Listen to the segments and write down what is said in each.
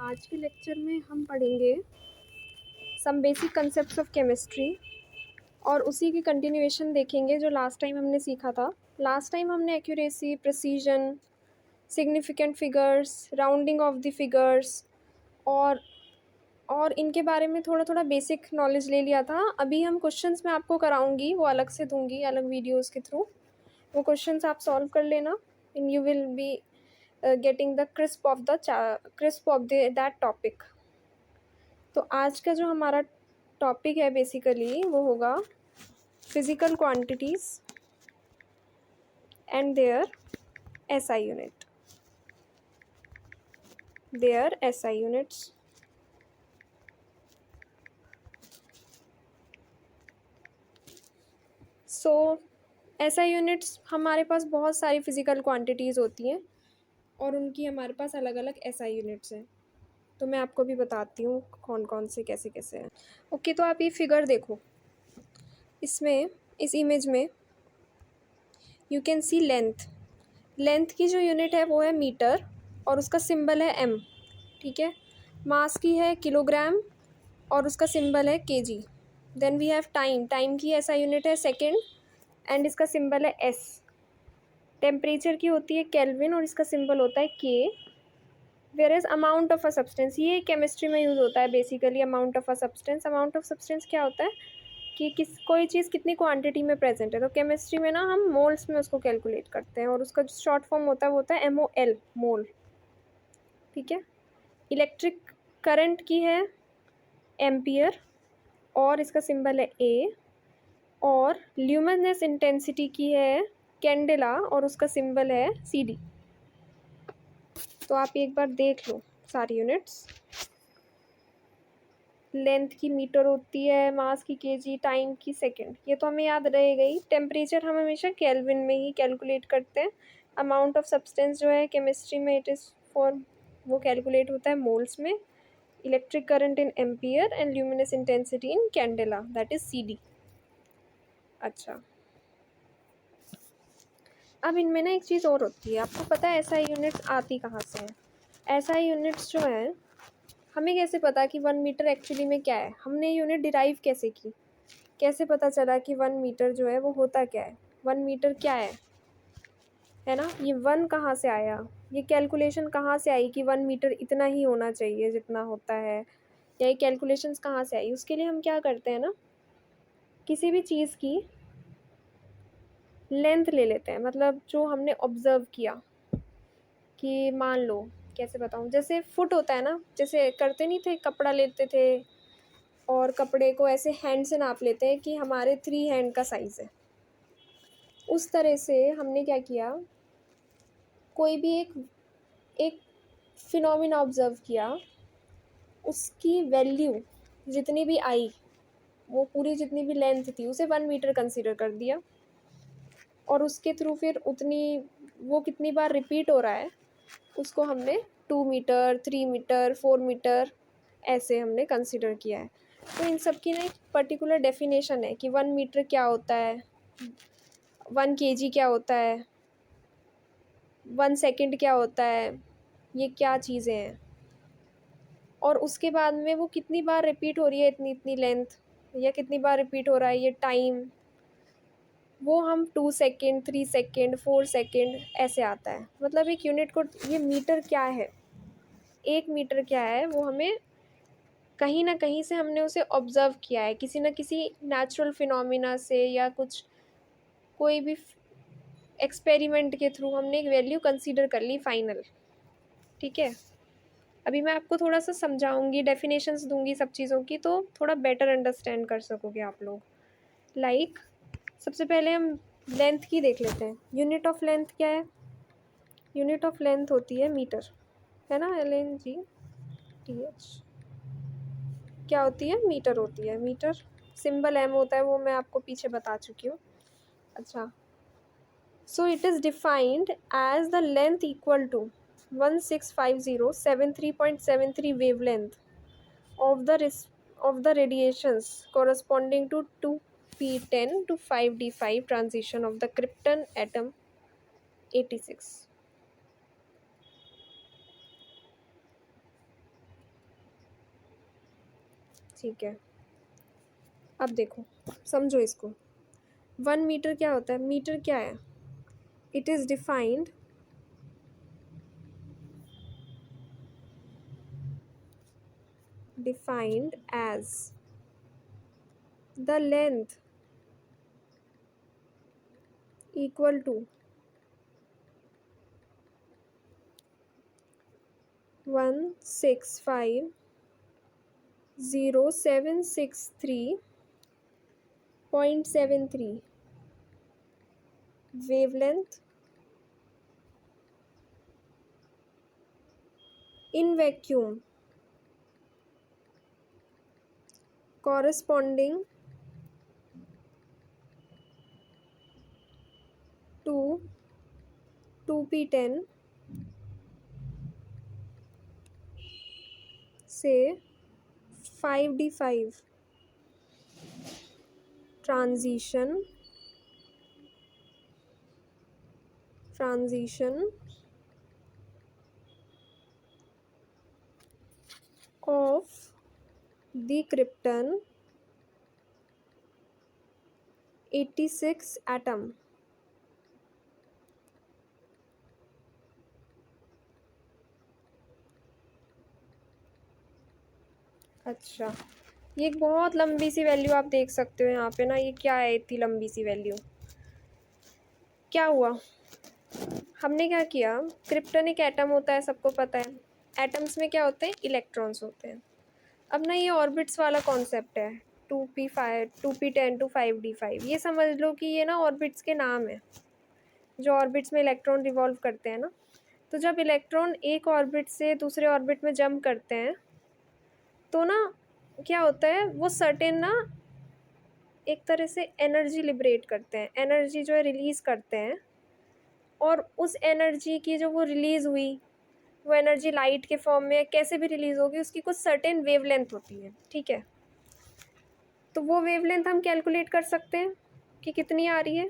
आज के लेक्चर में हम पढ़ेंगे some basic concepts of chemistry और उसी की कंटिन्यूएशन देखेंगे जो लास्ट टाइम हमने सीखा था। लास्ट टाइम हमने accuracy, precision, significant figures, rounding off the figures और इनके बारे में थोड़ा थोड़ा बेसिक नॉलेज ले लिया था। अभी हम क्वेश्चंस मैं आपको कराऊंगी, वो अलग से दूंगी, अलग वीडियोस के थ्रू। वो क्वेश्चंस आप सॉल्व कर लेना and you will be getting the crisp of that topic. तो आज का जो हमारा टॉपिक है बेसिकली वो होगा physical quantities and their SI units. So SI units, हमारे पास बहुत सारी फिजिकल क्वांटिटीज़ होती हैं और उनकी हमारे पास अलग अलग एसआई यूनिट्स हैं। तो मैं आपको भी बताती हूँ कौन कौन से कैसे कैसे हैं। ओके, तो आप ये फिगर देखो, इसमें इस इमेज में यू कैन सी लेंथ की जो यूनिट है वो है मीटर और उसका सिंबल है एम। ठीक है, मास की है किलोग्राम और उसका सिंबल है KG. Then we have time की ऐसा यूनिट है सेकेंड एंड इसका सिंबल है एस। टेम्परेचर की होती है केल्विन और इसका सिंबल होता है K. Where is amount of a substance, ये केमिस्ट्री में यूज़ होता है basically. Amount of a substance क्या होता है कि कोई चीज़ कितनी क्वांटिटी में प्रेजेंट है। तो केमिस्ट्री में ना हम मोल्स में उसको कैलकुलेट करते हैं और उसका जो शॉर्ट फॉर्म होता है वो होता है MOL, मोल। ठीक है, इलेक्ट्रिक करंट की है एम्पियर और इसका सिंबल है A। और ल्यूमिनस इंटेंसिटी की है कैंडेला और उसका सिंबल है CD। तो आप एक बार देख लो सारी यूनिट्स। लेंथ की मीटर होती है, मास की केजी, टाइम की सेकंड, ये तो हमें याद रह गई। टेम्परेचर हम हमेशा केल्विन में ही कैलकुलेट करते हैं। अमाउंट ऑफ सब्सटेंस जो है केमिस्ट्री में इट इज़ फॉर, वो कैलकुलेट होता है मोल्स में। Electric current in ampere and luminous intensity in candela, that is CD। अच्छा, अब इनमें ना एक चीज़ और होती है, आपको पता है एसआई यूनिट्स आती कहाँ से हैं। एसआई यूनिट्स जो हैं, हमें कैसे पता कि 1 मीटर एक्चुअली में क्या है, हमने यूनिट डिराइव कैसे की, कैसे पता चला कि 1 मीटर जो है वो होता क्या है, 1 मीटर क्या है ना। ये 1 कहाँ से आया, ये कैलकुलेशन कहाँ से आई कि 1 मीटर इतना ही होना चाहिए जितना होता है, या ये कैलकुलेशंस कहाँ से आई। उसके लिए हम क्या करते हैं ना, किसी भी चीज़ की लेंथ ले लेते हैं, मतलब जो हमने ऑब्ज़र्व किया। कि मान लो, कैसे बताऊँ, जैसे फुट होता है ना, जैसे करते नहीं थे, कपड़ा लेते थे और कपड़े को ऐसे हैंड से नाप लेते हैं कि हमारे 3 हैंड का साइज़ है। उस तरह से हमने क्या किया, कोई भी एक फिनोमिना ऑब्ज़र्व किया, उसकी वैल्यू जितनी भी आई, वो पूरी जितनी भी लेंथ थी उसे 1 मीटर कंसीडर कर दिया और उसके थ्रू फिर उतनी, वो कितनी बार रिपीट हो रहा है उसको हमने 2 मीटर, 3 मीटर, 4 मीटर ऐसे हमने कंसीडर किया है। तो इन सब की ना एक पर्टिकुलर डेफिनेशन है कि 1 मीटर क्या होता है, 1 केजी क्या होता है, 1 सेकंड क्या होता है, ये क्या चीज़ें हैं। और उसके बाद में वो कितनी बार रिपीट हो रही है इतनी इतनी लेंथ, या कितनी बार रिपीट हो रहा है ये टाइम, वो हम 2 सेकेंड, 3 सेकेंड, 4 सेकेंड ऐसे आता है। मतलब एक यूनिट को, ये मीटर क्या है, 1 मीटर क्या है, वो हमें कहीं ना कहीं से हमने उसे ऑब्ज़र्व किया है, किसी न किसी नेचुरल फिनोमिना से या कुछ, कोई भी एक्सपेरिमेंट के थ्रू हमने एक वैल्यू कंसीडर कर ली फाइनल। ठीक है, अभी मैं आपको थोड़ा सा समझाऊंगी, डेफिनेशंस दूंगी सब चीज़ों की, तो थोड़ा बेटर अंडरस्टैंड कर सकोगे आप लोग। लाइक सबसे पहले हम लेंथ की देख लेते हैं। यूनिट ऑफ लेंथ क्या है, यूनिट ऑफ लेंथ होती है मीटर, है ना, LNGTH। क्या होती है, मीटर होती है। मीटर सिंबल M होता है, वो मैं आपको पीछे बता चुकी हूँ। अच्छा, so it is defined as the length equal to 165073.73 wavelength of the radiations corresponding to 2p10 to 5d5 transition of the krypton atom 86। ठीक है, अब देखो, समझो इसको। 1 मीटर क्या होता है? मीटर क्या है? It is defined as the length equal to 1650763.73 wavelength in vacuum corresponding to 2p10 से 5d5 transition of the krypton 86 atom। अच्छा, ये एक बहुत लंबी सी वैल्यू आप देख सकते हो यहाँ पे ना। ये क्या है इतनी लंबी सी वैल्यू? क्या हुआ, हमने क्या किया, क्रिप्टन एक एटम होता है, सबको पता है। एटम्स में क्या होते हैं? इलेक्ट्रॉन्स होते हैं। अब ना ये ऑर्बिट्स वाला कॉन्सेप्ट है, 2p5 2p10 टू 5d5। ये समझ लो कि ये ना ऑर्बिट्स के नाम है, जो ऑर्बिट्स में इलेक्ट्रॉन रिवॉल्व करते हैं ना। तो जब इलेक्ट्रॉन एक ऑर्बिट से दूसरे ऑर्बिट में जंप करते हैं तो ना क्या होता है, वो सर्टेन ना एक तरह से एनर्जी लिबरेट करते हैं, एनर्जी जो है रिलीज़ करते हैं। और उस एनर्जी की जो वो रिलीज़ हुई, वो एनर्जी लाइट के फॉर्म में कैसे भी रिलीज़ होगी, उसकी कुछ सर्टेन वेवलेंथ होती है, ठीक है। तो वो वेवलेंथ हम कैलकुलेट कर सकते हैं कि कितनी आ रही है।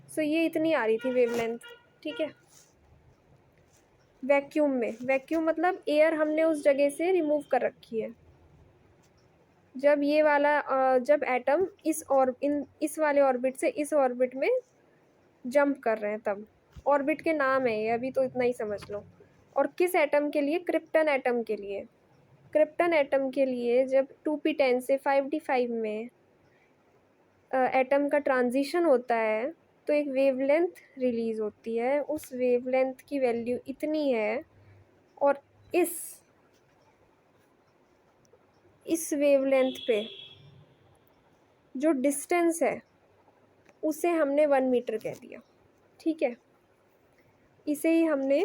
सो ये इतनी आ रही थी वेवलेंथ, ठीक है। वैक्यूम में, वैक्यूम मतलब एयर हमने उस जगह से रिमूव कर रखी है। जब ये वाला जब एटम इस वाले ऑर्बिट से इस ऑर्बिट में जंप कर रहे हैं, तब ऑर्बिट के नाम है ये, अभी तो इतना ही समझ लो। और किस एटम के लिए? क्रिप्टन एटम के लिए। क्रिप्टन एटम के लिए जब 2p10 से 5d5 में एटम का ट्रांजिशन होता है तो एक वेवलेंथ रिलीज़ होती है। उस वेवलेंथ की वैल्यू इतनी है, और इस वेवलेंथ पे जो डिस्टेंस है उसे हमने 1 मीटर कह दिया, ठीक है। इसे ही हमने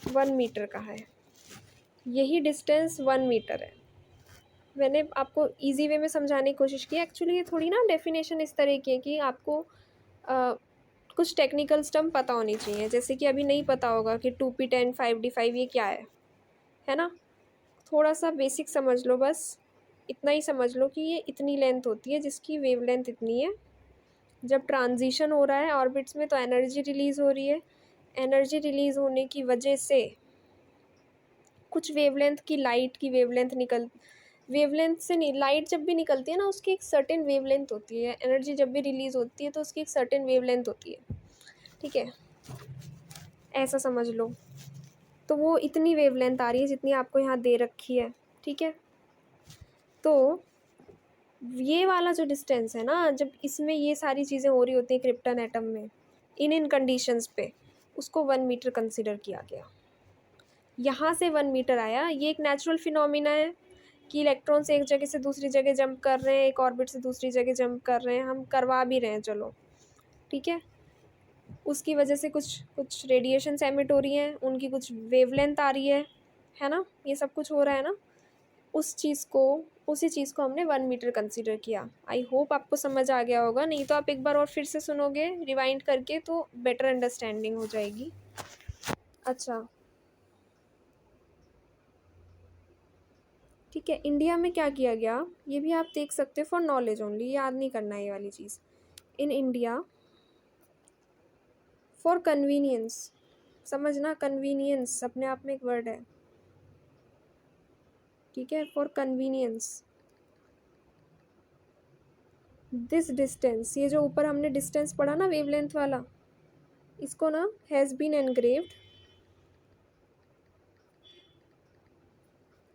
1 मीटर कहा है। यही डिस्टेंस 1 मीटर है। मैंने आपको इजी वे में समझाने की कोशिश की। एक्चुअली ये थोड़ी ना डेफिनेशन इस तरह की है कि आपको कुछ टेक्निकल टर्म पता होनी चाहिए। जैसे कि अभी नहीं पता होगा कि 2p10 5d5 ये क्या है ना। थोड़ा सा बेसिक समझ लो, बस इतना ही समझ लो कि ये इतनी लेंथ होती है, जिसकी वेवलेंथ इतनी है। जब ट्रांजिशन हो रहा है ऑर्बिट्स में तो एनर्जी रिलीज़ हो रही है। एनर्जी रिलीज़ होने की वजह से कुछ वेवलेंथ की, लाइट की वेवलेंथ से नहीं, लाइट जब भी निकलती है ना उसकी एक सर्टेन वेवलेंथ होती है। एनर्जी जब भी रिलीज़ होती है तो उसकी एक सर्टेन वेवलेंथ होती है, ठीक है। ऐसा समझ लो। तो वो इतनी वेवलेंथ आ रही है जितनी आपको यहाँ दे रखी है, ठीक है। तो ये वाला जो डिस्टेंस है ना, जब इसमें ये सारी चीज़ें हो रही होती हैं क्रिप्टन एटम में, इन कंडीशंस पे उसको 1 मीटर कंसिडर किया गया। यहाँ से 1 मीटर आया। ये एक नेचुरल फिनोमिना है कि इलेक्ट्रॉन्स एक जगह से दूसरी जगह जंप कर रहे हैं, एक ऑर्बिट से दूसरी जगह जंप कर रहे हैं, हम करवा भी रहे हैं, चलो ठीक है। उसकी वजह से कुछ कुछ रेडिएशंस एमिट हो रही हैं, उनकी कुछ वेवलेंथ आ रही है ना, ये सब कुछ हो रहा है ना। उसी चीज़ को हमने 1 मीटर कंसिडर किया। आई होप आपको समझ आ गया होगा, नहीं तो आप एक बार और फिर से सुनोगे रिवाइंड करके तो बेटर अंडरस्टैंडिंग हो जाएगी। अच्छा, ठीक है। इंडिया में क्या किया गया ये भी आप देख सकते हो, फॉर नॉलेज ओनली, याद नहीं करना है ये वाली चीज़। इन इंडिया फॉर कन्वीनियंस, समझना, कन्वीनियंस अपने आप में एक वर्ड है, ठीक है। फॉर कन्वीनियंस दिस डिस्टेंस, ये जो ऊपर हमने डिस्टेंस पढ़ा ना वेवलेंथ वाला, इसको ना हैज़ बीन एनग्रेव्ड,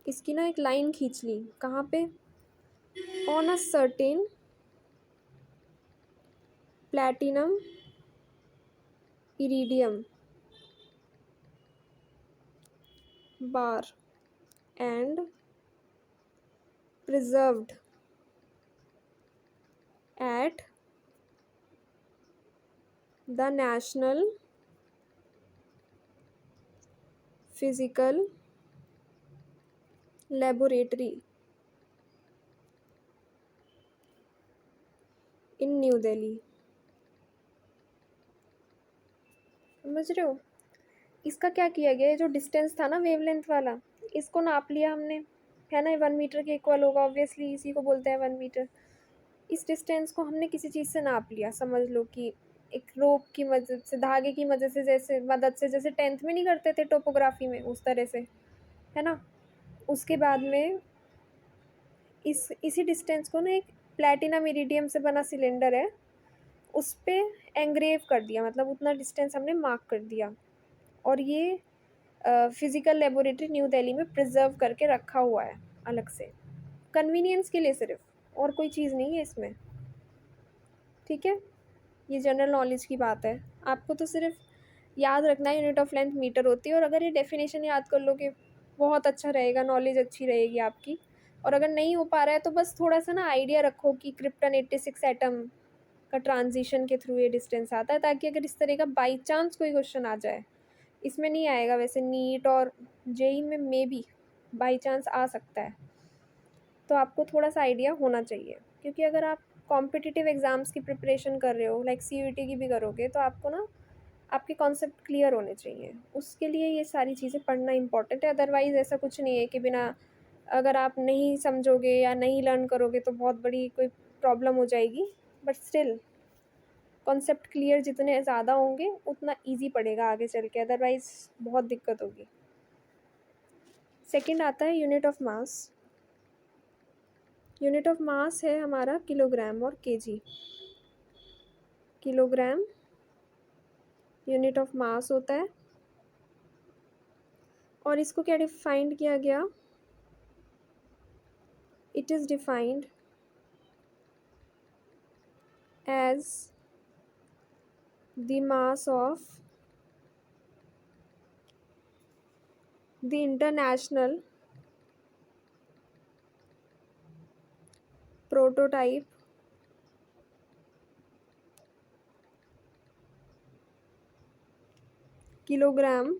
इसकी ना एक लाइन खींच ली, कहाँ पे, on a certain platinum iridium bar and preserved at the National Physical Laboratory in New Delhi। समझ रहे हो? इसका क्या किया गया है, जो डिस्टेंस था ना वेवलेंथ वाला, इसको नाप लिया हमने, है ना, 1 मीटर के इक्वल होगा ऑब्वियसली, इसी को बोलते हैं 1 मीटर। इस डिस्टेंस को हमने किसी चीज़ से नाप लिया, समझ लो कि एक रोप की मदद से, धागे की मदद से जैसे 10th में नहीं करते थे टोपोग्राफी में, उस तरह से, है ना। उसके बाद में इसी डिस्टेंस को ना एक प्लैटिनम इरिडियम से बना सिलेंडर है, उस पर एंग्रेव कर दिया, मतलब उतना डिस्टेंस हमने मार्क कर दिया, और ये फिज़िकल लेबोरेटरी न्यू दिल्ली में प्रिजर्व करके रखा हुआ है अलग से, कन्वीनियंस के लिए सिर्फ, और कोई चीज़ नहीं है इसमें। ठीक है, ये जनरल नॉलेज की बात है, आपको तो सिर्फ याद रखना है यूनिट ऑफ लेंथ मीटर होती है, और अगर ये डेफिनेशन याद कर लोगे बहुत अच्छा रहेगा, नॉलेज अच्छी रहेगी आपकी। और अगर नहीं हो पा रहा है तो बस थोड़ा सा ना आइडिया रखो कि क्रिप्टन 86 एटम का ट्रांजिशन के थ्रू ये डिस्टेंस आता है, ताकि अगर इस तरह का बाई चांस कोई क्वेश्चन आ जाए, इसमें नहीं आएगा वैसे, नीट और जेई में मे बी बाई चांस आ सकता है, तो आपको थोड़ा सा आइडिया होना चाहिए। क्योंकि अगर आप कॉम्पिटिटिव एग्ज़ाम्स की प्रिपरेशन कर रहे हो, लाइक सीयूईटी की भी करोगे, तो आपको ना आपके कॉन्सेप्ट क्लियर होने चाहिए, उसके लिए ये सारी चीज़ें पढ़ना इंपॉर्टेंट है। अदरवाइज़ ऐसा कुछ नहीं है कि बिना, अगर आप नहीं समझोगे या नहीं लर्न करोगे तो बहुत बड़ी कोई प्रॉब्लम हो जाएगी, बट स्टिल कॉन्सेप्ट क्लियर जितने ज़्यादा होंगे उतना ईजी पड़ेगा आगे चल के, अदरवाइज़ बहुत दिक्कत होगी। सेकंड आता है unit of mass. Unit of mass है हमारा किलोग्राम और KG. Kilogram unit of mass होता है, और इसको क्या डिफाइंड किया गया, it is defined as the mass of the international prototype kilogram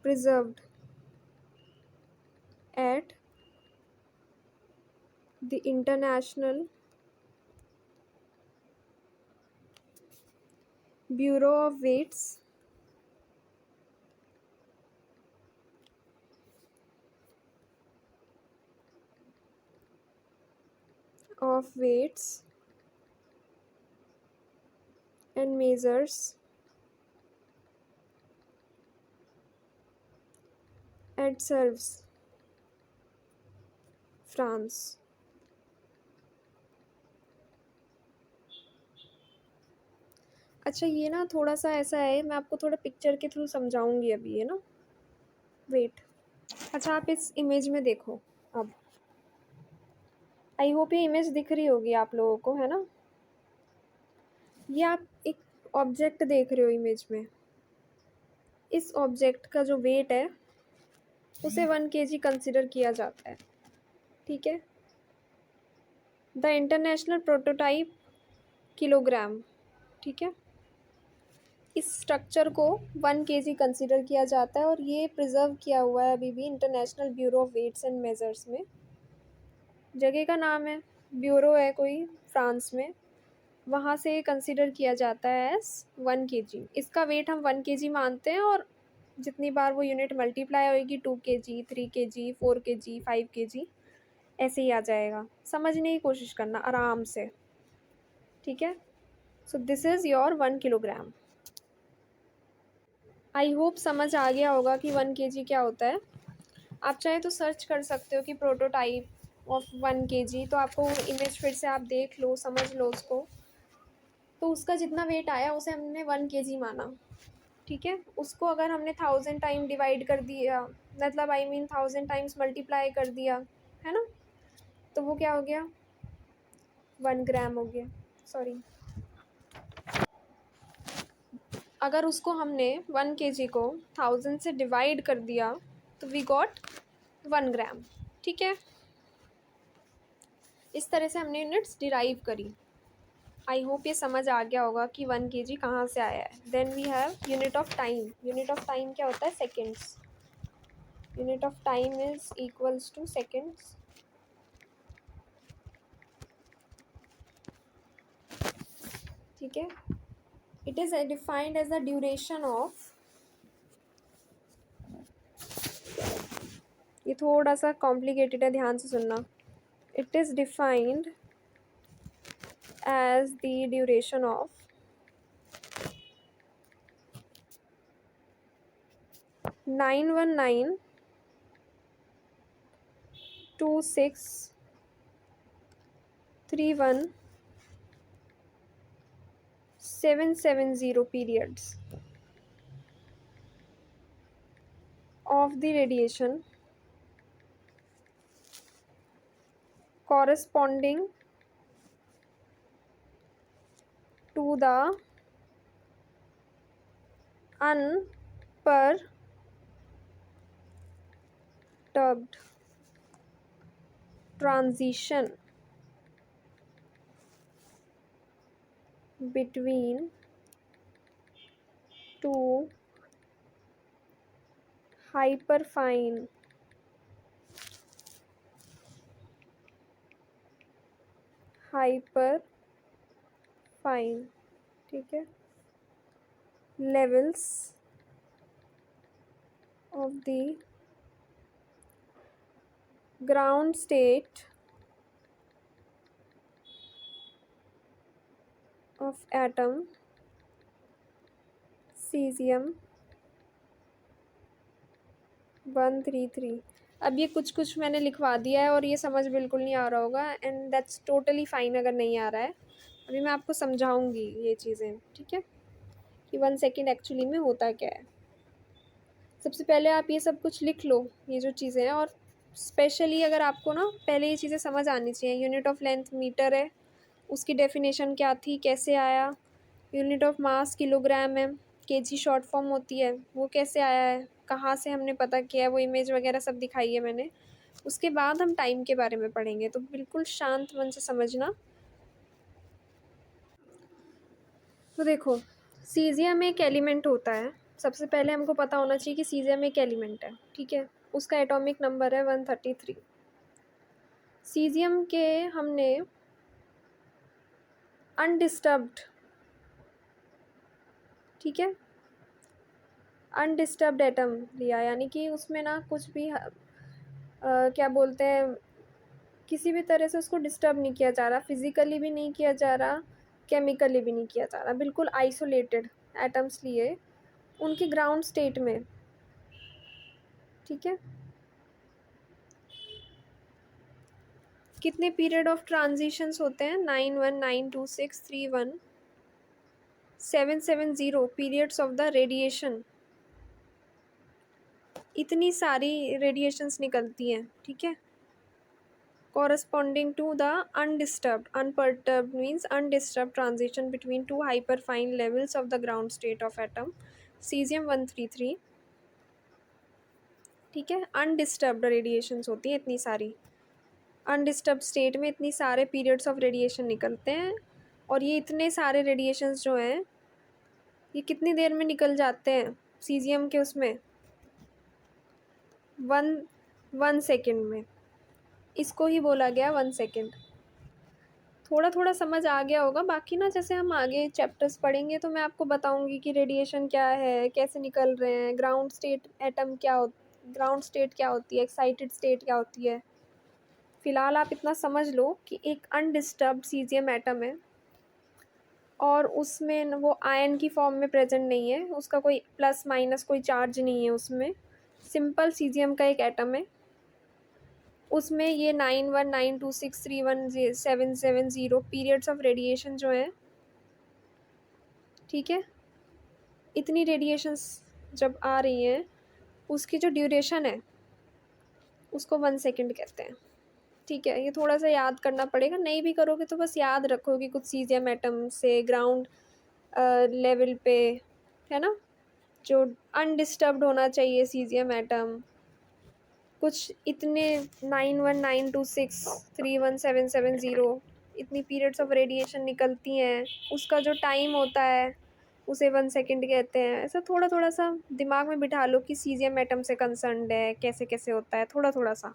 preserved at the International Bureau of Weights and Measures at Serves, France। अच्छा, ये ना थोड़ा सा ऐसा है, मैं आपको थोड़ा पिक्चर के थ्रू समझाऊंगी अभी, है ना, वेट। अच्छा, आप इस इमेज में देखो, अब आई होप ये इमेज दिख रही होगी आप लोगों को, है ना। ये आप एक ऑब्जेक्ट देख रहे हो इमेज में, इस ऑब्जेक्ट का जो वेट है उसे 1 kg कंसिडर किया जाता है, ठीक है। द इंटरनेशनल प्रोटोटाइप किलोग्राम, ठीक है, इस स्ट्रक्चर को 1 kg कंसिडर किया जाता है, और ये प्रिजर्व किया हुआ है अभी भी international bureau of weights and measures में। जगह का नाम है, ब्यूरो है कोई फ्रांस में, वहाँ से कंसिडर किया जाता है एज 1 kg। इसका वेट हम 1 kg मानते हैं, और जितनी बार वो यूनिट मल्टीप्लाई होएगी 2 kg, 3 kg, 4 kg, 5 kg, ऐसे ही आ जाएगा। समझने की कोशिश करना आराम से, ठीक है। So this is your 1 kg। I hope समझ आ गया होगा कि 1 kg क्या होता है। आप चाहे तो सर्च कर सकते हो कि प्रोटोटाइप ऑफ 1 kg, तो आपको इमेज फिर से आप देख लो, समझ लो उसको। तो उसका जितना वेट आया उसे हमने 1 kg माना, ठीक है। उसको अगर हमने 1000 टाइम डिवाइड कर दिया, मतलब आई मीन 1000 टाइम्स मल्टीप्लाई कर दिया, है ना, तो वो क्या हो गया, 1 ग्राम हो गया, सॉरी। अगर उसको हमने 1 kg को 1000 से डिवाइड कर दिया तो वी गॉट 1 ग्राम, ठीक है। इस तरह से हमने यूनिट्स डिराइव करी। आई होप ये समझ आ गया होगा कि 1 kg कहाँ से आया है। Then we have unit of time. Unit of time क्या होता है, seconds. Unit of time is equals to seconds. ठीक है, it is defined as the duration of, ये थोड़ा सा कॉम्प्लिकेटेड है, ध्यान से सुनना। It is defined as the duration of 9192631 770 periods of the radiation corresponding to the unperturbed transition between two hyperfine ठीक है, levels of the ground state of atom cesium-133। अब ये कुछ कुछ मैंने लिखवा दिया है और ये समझ बिल्कुल नहीं आ रहा होगा, एंड दैट्स टोटली फाइन अगर नहीं आ रहा है। अभी मैं आपको समझाऊंगी ये चीज़ें, ठीक है, कि 1 सेकेंड एक्चुअली में होता क्या है। सबसे पहले आप ये सब कुछ लिख लो, ये जो चीज़ें हैं, और स्पेशली अगर आपको ना पहले ये चीज़ें समझ आनी चाहिए। यूनिट ऑफ लेंथ मीटर है, उसकी डेफिनेशन क्या थी, कैसे आया। यूनिट ऑफ मास किलोग्राम है, केजी शॉर्ट फॉर्म होती है, वो कैसे आया है, कहाँ से हमने पता किया है, वो इमेज वगैरह सब दिखाई है मैंने। उसके बाद हम टाइम के बारे में पढ़ेंगे, तो बिल्कुल शांत मन से समझना। तो देखो, सीजियम एक एलिमेंट होता है। सबसे पहले हमको पता होना चाहिए कि सीजियम एक एलिमेंट है, ठीक है। उसका एटॉमिक नंबर है 133। सीजियम के हमने अनडिस्टर्ब्ड, ठीक है, अनडिस्टर्ब्ड एटम लिया, यानी कि उसमें ना कुछ भी क्या बोलते हैं, किसी भी तरह से उसको डिस्टर्ब नहीं किया जा रहा, फिजिकली भी नहीं किया जा रहा, केमिकली भी नहीं किया जा रहा, बिल्कुल आइसोलेटेड एटम्स लिए उनके ग्राउंड स्टेट में, ठीक है। कितने पीरियड ऑफ ट्रांजिशंस होते हैं, 9192631 770 पीरियड्स ऑफ द रेडिएशन। इतनी सारी रेडिएशंस निकलती हैं, ठीक है, corresponding to the unperturbed means undisturbed transition between two hyperfine levels of the ground state of atom cesium-133, ठीक है। अनडिस्टर्ब्ड रेडिएशंस होती हैं इतनी सारी, अनडिस्टर्ब्ड स्टेट में इतनी सारे पीरियड्स ऑफ रेडिएशन निकलते हैं, और ये इतने सारे रेडिएशंस जो हैं ये कितनी देर में निकल जाते हैं सीजियम के उसमें, 1 सेकेंड में। इसको ही बोला गया 1 सेकेंड। थोड़ा थोड़ा समझ आ गया होगा, बाकी ना जैसे हम आगे चैप्टर्स पढ़ेंगे तो मैं आपको बताऊंगी कि रेडिएशन क्या है, कैसे निकल रहे हैं, ग्राउंड स्टेट एटम क्या ग्राउंड स्टेट क्या होती है, एक्साइटेड स्टेट क्या होती है। फ़िलहाल आप इतना समझ लो कि एक अनडिस्टर्ब्ड सीजियम एटम है, और उसमें वो आयन की फॉर्म में प्रेजेंट नहीं है, उसका कोई प्लस माइनस कोई चार्ज नहीं है उसमें, सिंपल सीजियम का एक एटम है, उसमें ये 9192631770 पीरियड्स ऑफ रेडिएशन जो है, ठीक है, इतनी रेडिएशंस जब आ रही हैं उसकी जो ड्यूरेशन है उसको 1 सेकंड कहते हैं। ठीक है, ये थोड़ा सा याद करना पड़ेगा, नहीं भी करोगे तो बस याद रखो कि कुछ सीजियम एटम से ग्राउंड लेवल पे, है ना, जो अनडिस्टर्ब्ड होना चाहिए सीजियम एटम, कुछ इतने 9192631770 इतनी पीरियड्स ऑफ रेडिएशन निकलती हैं, उसका जो टाइम होता है उसे 1 सेकंड कहते हैं। ऐसा थोड़ा थोड़ा सा दिमाग में बिठा लो कि सीजियम एटम से कंसर्न्ड है, कैसे कैसे होता है, थोड़ा थोड़ा सा,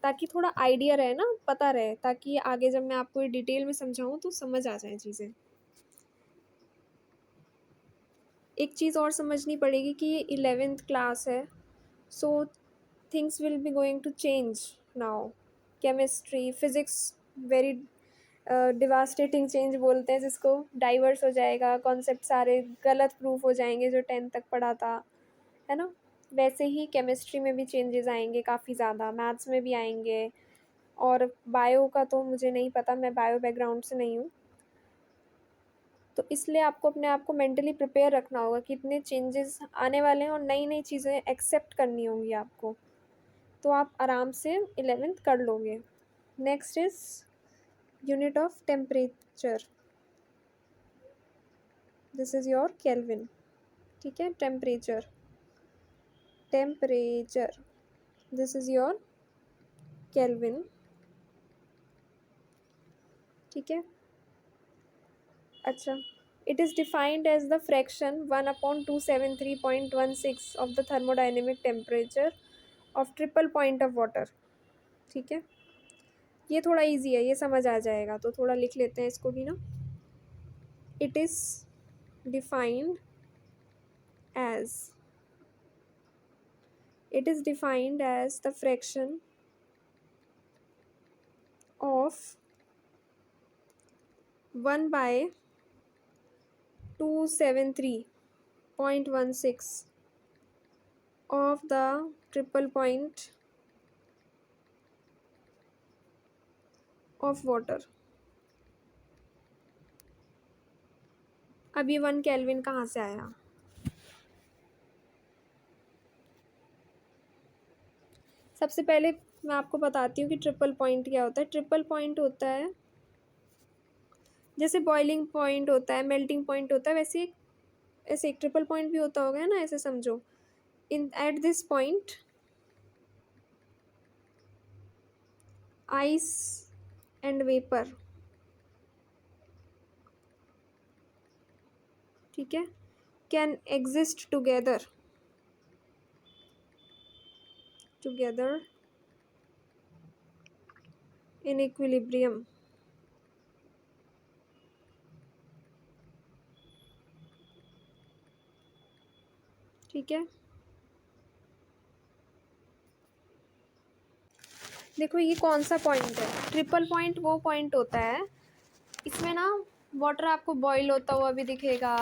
ताकि थोड़ा आइडिया रहे ना, पता रहे, ताकि आगे जब मैं आपको ये डिटेल में समझाऊँ तो समझ आ जाए चीज़ें। एक चीज़ और समझनी पड़ेगी कि ये 11th क्लास है, so things will be going to change now. Chemistry, physics, very devastating change बोलते हैं जिसको, डाइवर्स हो जाएगा, कॉन्सेप्ट सारे गलत प्रूफ हो जाएंगे जो 10th तक पढ़ा था, है ना। वैसे ही केमिस्ट्री में भी चेंजेस आएंगे काफ़ी ज़्यादा, मैथ्स में भी आएंगे, और बायो का तो मुझे नहीं पता, मैं बायो बैकग्राउंड से नहीं हूँ, तो इसलिए आपको अपने आप को मेंटली प्रिपेयर रखना होगा कि इतने चेंजेस आने वाले हैं और नई नई चीज़ें एक्सेप्ट करनी होंगी आपको, तो आप आराम से 11th कर लोगे। Next is unit of temperature, this is your Kelvin. ठीक है, temperature, temperature, this is your Kelvin. ठीक है, अच्छा, it is defined as the fraction 1/273.16 of the thermodynamic temperature of triple point of water. ठीक है, ये थोड़ा इजी है, ये समझ आ जाएगा, तो थोड़ा लिख लेते हैं इसको भी ना। It is defined as, it is defined as the fraction of 1/273.16 of the triple point of water। अब ये 1 केल्विन कहाँ से आया? सबसे पहले मैं आपको बताती हूँ कि ट्रिपल पॉइंट क्या होता है। ट्रिपल पॉइंट होता है, जैसे बॉइलिंग पॉइंट होता है, मेल्टिंग पॉइंट होता है, वैसे ऐसे एक ट्रिपल पॉइंट भी होता होगा ना, ऐसे समझो। In at this point ice and vapour, ठीक है, can exist together in equilibrium। ठीक है, देखो ये कौन सा पॉइंट है, ट्रिपल पॉइंट वो पॉइंट होता है, इसमें ना वाटर आपको बॉईल होता हुआ भी दिखेगा,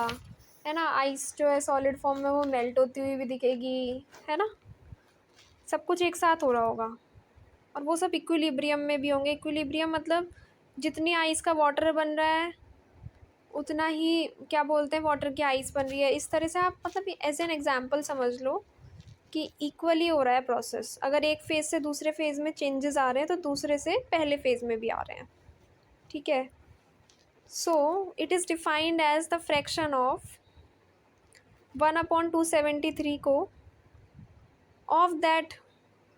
है ना, आइस जो है सॉलिड फॉर्म में वो मेल्ट होती हुई भी दिखेगी, है ना, सब कुछ एक साथ हो रहा होगा, और वो सब इक्विलिब्रियम में भी होंगे। इक्विलिब्रियम मतलब जितनी आइस का वाटर बन रहा है उतना ही क्या बोलते हैं वाटर की आइस बन रही है। इस तरह से आप मतलब एज एन एग्जाम्पल समझ लो कि इक्वली हो रहा है प्रोसेस। अगर एक फेज़ से दूसरे फेज़ में चेंजेस आ रहे हैं तो दूसरे से पहले फेज़ में भी आ रहे हैं। ठीक है, so it is defined as the fraction of 1/273 को of that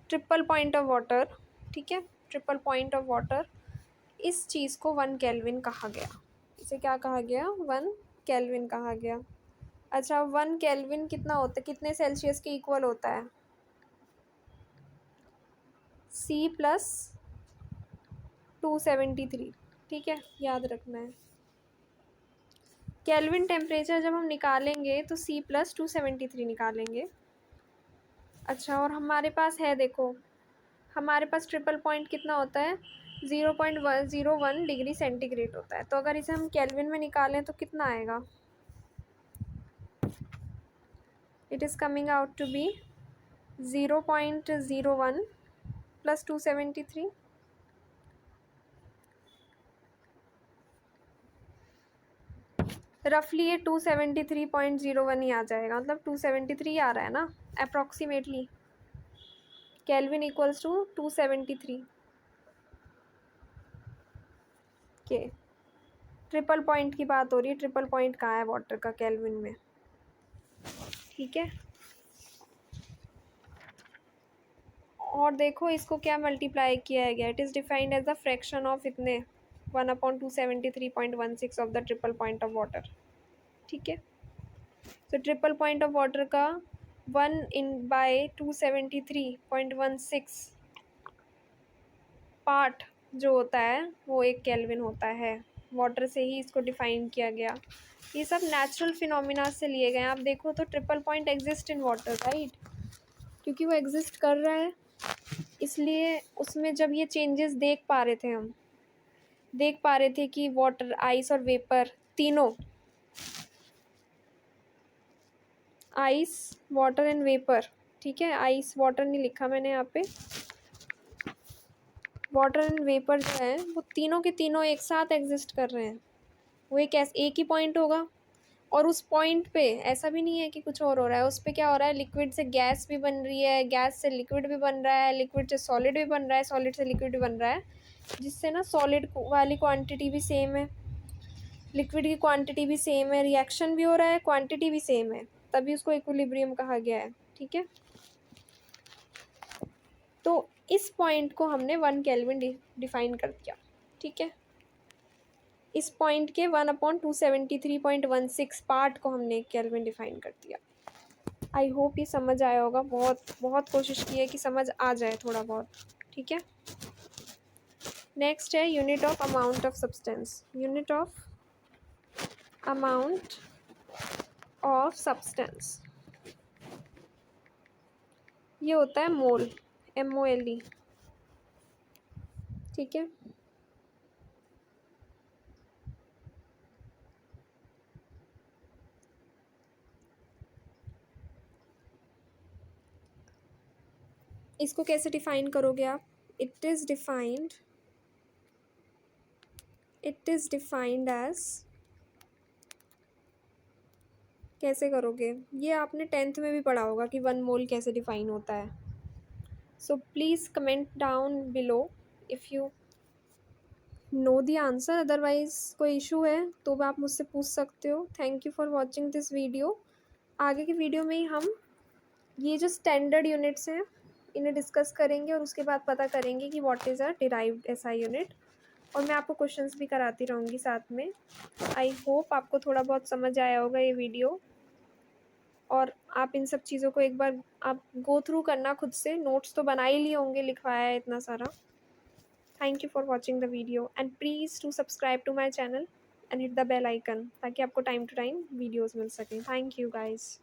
triple point of water. ठीक है, ट्रिपल पॉइंट ऑफ वाटर, इस चीज़ को 1 केल्विन कहा गया। इसे क्या कहा गया? 1 केल्विन कहा गया। अच्छा, 1 केल्विन कितना होता है, कितने सेल्सियस के इक्वल होता है? C+273। ठीक है, याद रखना है। केल्विन टेम्परेचर जब हम निकालेंगे तो C+273 निकालेंगे। अच्छा, और हमारे पास है, देखो हमारे पास ट्रिपल पॉइंट कितना होता है, 0.101 डिग्री सेंटीग्रेड होता है। तो अगर इसे हम केल्विन में निकालें तो कितना आएगा? It is coming out to be 0.01 plus 273, रफली ये 273.01 ही आ जाएगा, मतलब 273 आ रहा है ना अप्रॉक्सीमेटली। केल्विन इक्वल्स टू 273 के। ट्रिपल पॉइंट की बात हो रही है, ट्रिपल पॉइंट कहाँ है वाटर का केल्विन में, ठीक है। और देखो इसको क्या मल्टीप्लाई किया गया, it is defined as the fraction of इतने 1/273.16 of the triple point of water, ठीक है। तो ट्रिपल पॉइंट ऑफ वाटर का 1/273.16 पार्ट जो होता है वो 1 केल्विन होता है। वाटर से ही इसको डिफाइन किया गया। ये सब नेचुरल फिनोमिना से लिए गए हैं। आप देखो तो triple point exist in water, right, क्योंकि वो एग्जिस्ट कर रहा है, इसलिए उसमें जब ये चेंजेस देख पा रहे थे, हम देख पा रहे थे कि वाटर, आइस और वेपर तीनों, आइस, वाटर एंड वेपर, ठीक है। आइस वाटर नहीं लिखा मैंने यहाँ पे, वाटर एंड वेपर जो है वो तीनों के तीनों एक साथ एग्जिस्ट कर रहे हैं। वो एक ही पॉइंट होगा, और उस पॉइंट पे ऐसा भी नहीं है कि कुछ और हो रहा है। उस पे क्या हो रहा है, लिक्विड से गैस भी बन रही है, गैस से लिक्विड भी बन रहा है, लिक्विड से सॉलिड भी बन रहा है, सॉलिड से लिक्विड भी बन रहा है, जिससे ना सॉलिड वाली क्वांटिटी भी सेम है, लिक्विड की क्वांटिटी भी सेम है, रिएक्शन भी हो रहा है, क्वांटिटी भी सेम है, तभी उसको इक्विलिब्रियम कहा गया है, ठीक है। तो इस पॉइंट को हमने 1 केल्विन डिफाइन कर दिया, ठीक है। इस पॉइंट के 1/273.16 पार्ट को हमने केल्विन डिफाइन कर दिया। आई होप ये समझ आया होगा। बहुत बहुत कोशिश की है कि समझ आ जाए थोड़ा बहुत, ठीक है। नेक्स्ट है unit of amount of substance. Unit of amount of substance ये होता है मोल, MOLE, ठीक है। इसको कैसे डिफाइन करोगे आप? इट इज़ डिफाइंड एज, कैसे करोगे ये आपने 10th में भी पढ़ा होगा कि 1 मोल कैसे डिफाइन होता है। So please comment down below if you know the answer, otherwise कोई इशू है तो आप मुझसे पूछ सकते हो। Thank you for watching this video. आगे की वीडियो में ही हम ये जो स्टैंडर्ड यूनिट्स हैं इन्हें डिस्कस करेंगे, और उसके बाद पता करेंगे कि what is a derived SI unit, और मैं आपको क्वेश्चंस भी कराती रहूँगी साथ में। आई होप आपको थोड़ा बहुत समझ आया होगा ये वीडियो, और आप इन सब चीज़ों को एक बार आप गो थ्रू करना खुद से। नोट्स तो बना ही लिए होंगे, लिखवाया है इतना सारा। Thank you for watching the video, and please to subscribe to my channel and hit the bell icon, ताकि आपको टाइम टू टाइम वीडियोज़ मिल सकें। Thank you guys.